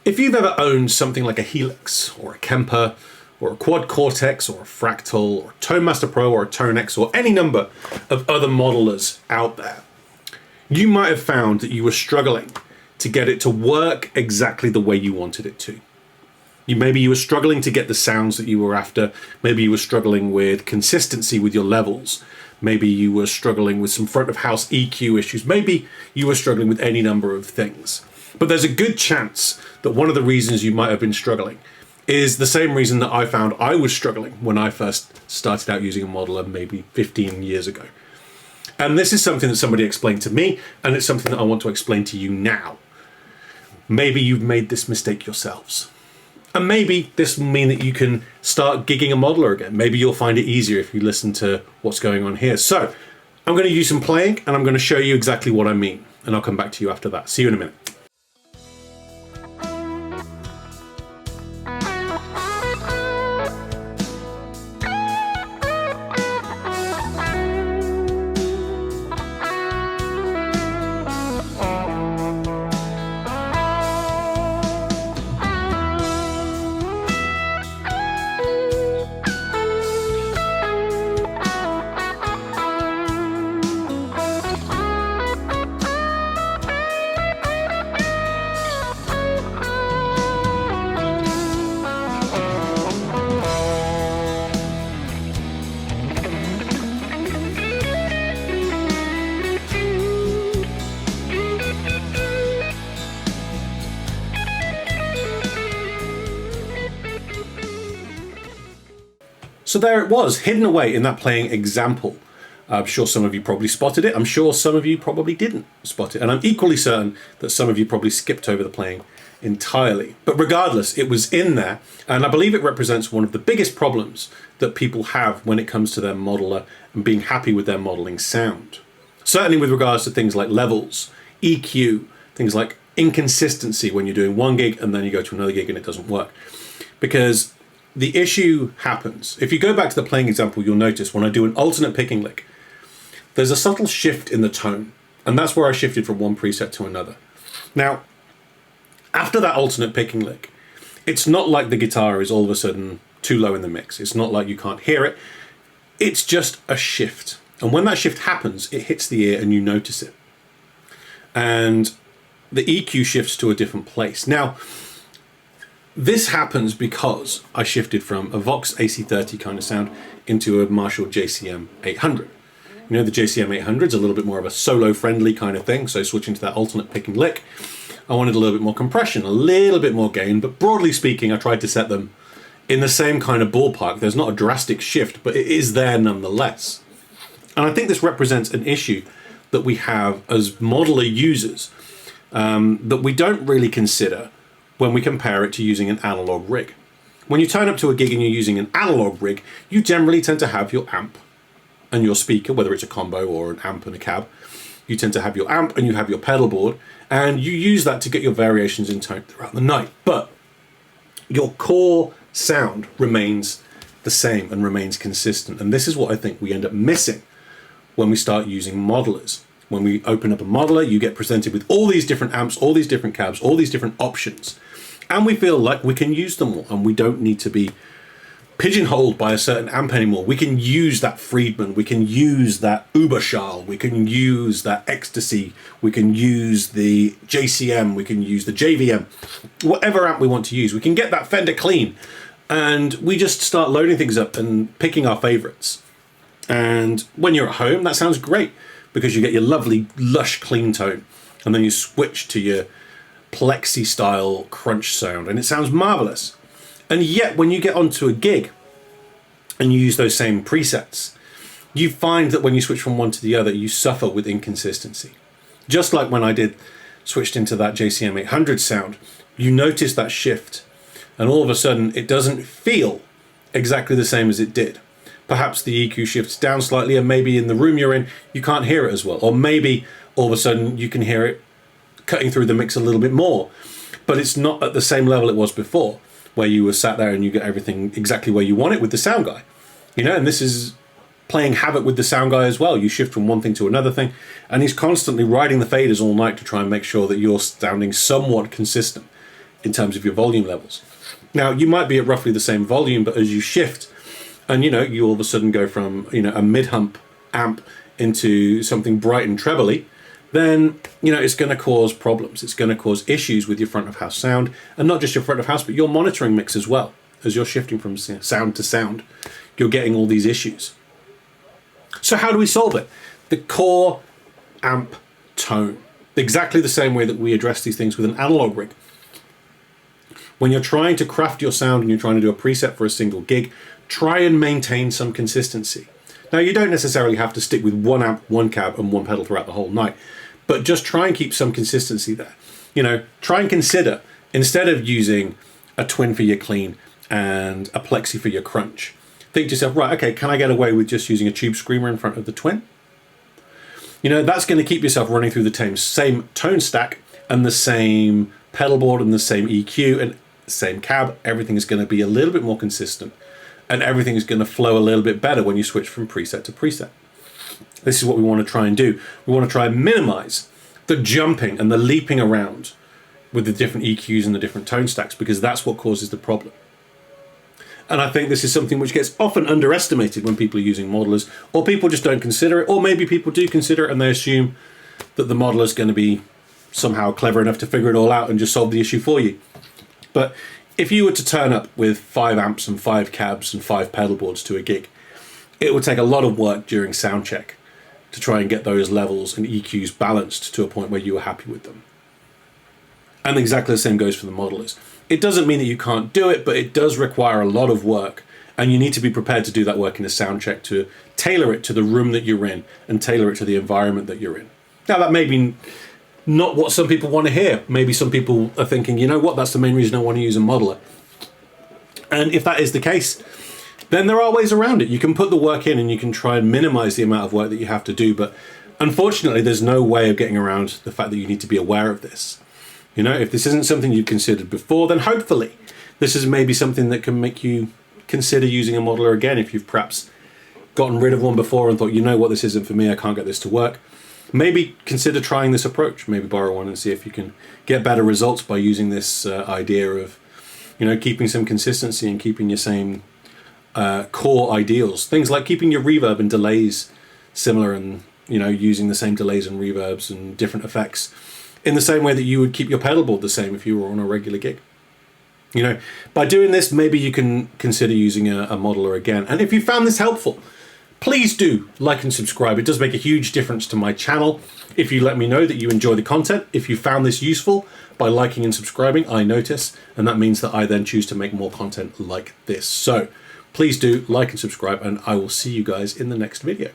If you've ever owned something like a Helix or a Kemper or a Quad Cortex or a Fractal or a ToneMaster Pro or a Tone X or any number of other modelers out there, you might have found that you were struggling to get it to work exactly the way you wanted it to. Maybe you were struggling to get the sounds that you were after. Maybe you were struggling with consistency with your levels. Maybe you were struggling with some front of house EQ issues. Maybe you were struggling with any number of things. But there's a good chance that one of the reasons you might have been struggling is the same reason that I found I was struggling when I first started out using a modeler maybe 15 years ago. And this is something that somebody explained to me, and it's something that I want to explain to you now. Maybe you've made this mistake yourselves. And maybe this will mean that you can start gigging a modeler again. Maybe you'll find it easier if you listen to what's going on here. So I'm going to do some playing, and I'm going to show you exactly what I mean. And I'll come back to you after that. See you in a minute. So there it was, hidden away in that playing example. I'm sure some of you probably spotted it. I'm sure some of you probably didn't spot it. And I'm equally certain that some of you probably skipped over the playing entirely. But regardless, it was in there. And I believe it represents one of the biggest problems that people have when it comes to their modeler and being happy with their modeling sound. Certainly with regards to things like levels, EQ, things like inconsistency when you're doing one gig and then you go to another gig and it doesn't work. Because the issue happens. If you go back to the playing example, you'll notice when I do an alternate picking lick, there's a subtle shift in the tone. And that's where I shifted from one preset to another. Now, after that alternate picking lick, it's not like the guitar is all of a sudden too low in the mix. It's not like you can't hear it. It's just a shift. And when that shift happens, it hits the ear and you notice it. And the EQ shifts to a different place. Now, this happens because I shifted from a Vox AC30 kind of sound into a Marshall JCM 800. You know, the JCM 800 is a little bit more of a solo-friendly kind of thing, so switching to that alternate picking lick, I wanted a little bit more compression, a little bit more gain, but broadly speaking, I tried to set them in the same kind of ballpark. There's not a drastic shift, but it is there nonetheless. And I think this represents an issue that we have as modeler users that we don't really consider when we compare it to using an analog rig. When you turn up to a gig and you're using an analog rig, you generally tend to have your amp and your speaker, whether it's a combo or an amp and a cab. You tend to have your amp and you have your pedal board, and you use that to get your variations in tone throughout the night. But your core sound remains the same and remains consistent. And this is what I think we end up missing when we start using modelers. When we open up a modeler, you get presented with all these different amps, all these different cabs, all these different options. And we feel like we can use them all, and we don't need to be pigeonholed by a certain amp anymore. We can use that Friedman, we can use that Uberschall, we can use that Ecstasy, we can use the JCM, we can use the JVM, whatever amp we want to use. We can get that Fender clean, and we just start loading things up and picking our favorites. And when you're at home, that sounds great, because you get your lovely, lush, clean tone. And then you switch to your plexi style crunch sound, and it sounds marvelous. And yet, when you get onto a gig and you use those same presets, you find that when you switch from one to the other, you suffer with inconsistency. Just like when I switched into that JCM 800 sound, you notice that shift, and all of a sudden, it doesn't feel exactly the same as it did. Perhaps the EQ shifts down slightly, and maybe in the room you're in, you can't hear it as well. Or maybe all of a sudden you can hear it cutting through the mix a little bit more, but it's not at the same level it was before, where you were sat there and you get everything exactly where you want it with the sound guy. You know, and this is playing havoc with the sound guy as well. You shift from one thing to another thing, and he's constantly riding the faders all night to try and make sure that you're sounding somewhat consistent in terms of your volume levels. Now, you might be at roughly the same volume, but as you shift and, you all of a sudden go from, a mid-hump amp into something bright and trebly, then, it's going to cause problems. It's going to cause issues with your front of house sound, and not just your front of house, but your monitoring mix as well. As you're shifting from sound to sound, you're getting all these issues. So how do we solve it? The core amp tone. Exactly the same way that we address these things with an analog rig. When you're trying to craft your sound and you're trying to do a preset for a single gig, try and maintain some consistency. Now, you don't necessarily have to stick with one amp, one cab, and one pedal throughout the whole night, but just try and keep some consistency there. Try and consider, instead of using a twin for your clean and a plexi for your crunch, think to yourself, right, okay, can I get away with just using a tube screamer in front of the twin? That's going to keep yourself running through the same tone stack and the same pedal board and the same EQ and same cab. Everything is going to be a little bit more consistent, and everything is going to flow a little bit better when you switch from preset to preset. This is what we want to try and do. We want to try and minimize the jumping and the leaping around with the different EQs and the different tone stacks, because that's what causes the problem. And I think this is something which gets often underestimated when people are using modelers, or people just don't consider it, or maybe people do consider it and they assume that the modeler is going to be somehow clever enough to figure it all out and just solve the issue for you. But if you were to turn up with 5 amps and 5 cabs and 5 pedal boards to a gig, it would take a lot of work during sound check to try and get those levels and EQs balanced to a point where you were happy with them. And exactly the same goes for the modelers. It doesn't mean that you can't do it, but it does require a lot of work, and you need to be prepared to do that work in a sound check to tailor it to the room that you're in and tailor it to the environment that you're in. Now, that may be not what some people want to hear. Maybe some people are thinking, that's the main reason I want to use a modeler. And if that is the case, then there are ways around it. You can put the work in and you can try and minimize the amount of work that you have to do, but unfortunately, there's no way of getting around the fact that you need to be aware of this. If this isn't something you've considered before, then hopefully this is maybe something that can make you consider using a modeler again. If you've perhaps gotten rid of one before and thought, this isn't for me, I can't get this to work, maybe consider trying this approach. Maybe borrow one and see if you can get better results by using this idea of, keeping some consistency and keeping your same core ideals. Things like keeping your reverb and delays similar and, using the same delays and reverbs and different effects in the same way that you would keep your pedal board the same if you were on a regular gig. By doing this, maybe you can consider using a modeler again. And if you found this helpful, please do like and subscribe. It does make a huge difference to my channel. If you let me know that you enjoy the content, if you found this useful by liking and subscribing, I notice, and that means that I then choose to make more content like this. So please do like and subscribe, and I will see you guys in the next video.